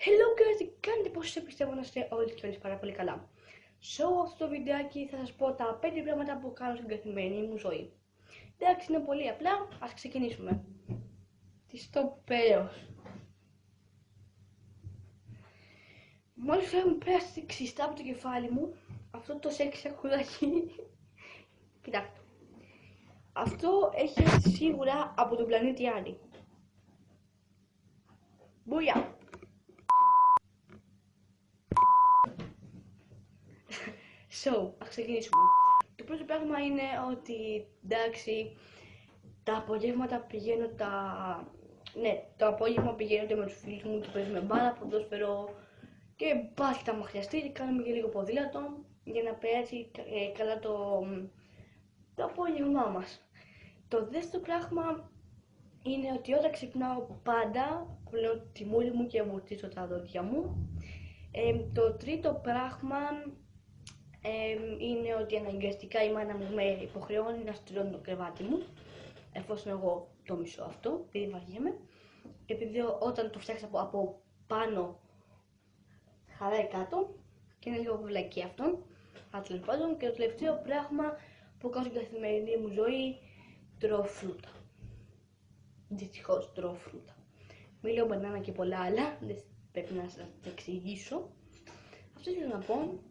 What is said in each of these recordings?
Hello guys, τι κάνετε, πώς σε πιστεύω να είστε όλοι και όλες πάρα πολύ καλά. Σε αυτό το βιντεάκι θα σας πω τα 5 πράγματα που κάνω στην καθημερινή μου ζωή. Εντάξει, είναι πολύ απλά, ας ξεκινήσουμε. Τι στο πέρας. Μόλις έχουν πέρασει ξυστά από το κεφάλι μου, αυτό το σεξ σακουλάκι. Κοιτάξτε. Αυτό έχει έρθει σίγουρα από τον πλανήτη Άρη. Μπουλιά. Ας ξεκινήσουμε. Το πρώτο πράγμα είναι ότι, εντάξει, τα απογεύματα πηγαίνω το απόγευμα πηγαίνω με τους φίλους μου και παίζουμε μπάλα, ποδόσφαιρο και μπάσκετ άμα χρειαστεί και κάνουμε και λίγο ποδήλατο για να περάσει καλά το απόγευμά μας. Το δεύτερο πράγμα είναι ότι όταν ξυπνάω πάντα πλέω τη μούρη μου και βουτίζω τα δόντια μου. Το τρίτο πράγμα είναι ότι αναγκαστικά η μάνα μου με υποχρεώνει να στρώνω το κρεβάτι μου, εφόσον εγώ το μισώ αυτό, επειδή βαριέμαι, επειδή όταν το φτιάξω από πάνω χαλάει κάτω και είναι λίγο βλακή αυτό. Τέλος πάντων, και το τελευταίο πράγμα που κάνω στην καθημερινή μου ζωή, τρώω φρούτα. Δυστυχώς τρώω φρούτα. Μην λέω μπανάνα και πολλά άλλα, δεν πρέπει να σας τα εξηγήσω. Αυτό ήθελα να πω.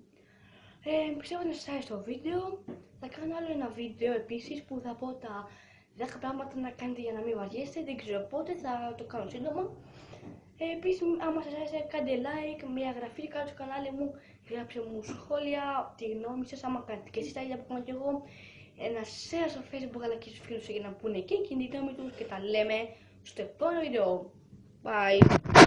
Πιστεύω να σας άρεσε το βίντεο. Θα κάνω άλλο ένα βίντεο επίσης που θα πω τα 10 πράγματα να κάνετε για να μην βαριέστε. Δεν ξέρω πότε, θα το κάνω σύντομα. Επίσης, άμα σας άρεσε, κάντε like, μια εγγραφή κάτω στο κανάλι μου, γράψτε μου σχόλια, τη γνώμη σας, άμα κάνετε και εσείς τα ίδια που κάνω και εγώ. Ένα share στο Facebook αλλά και στους φίλους για να πούνε και εκείνη τη γνώμη τους και τα λέμε στο επόμενο βίντεο. Bye!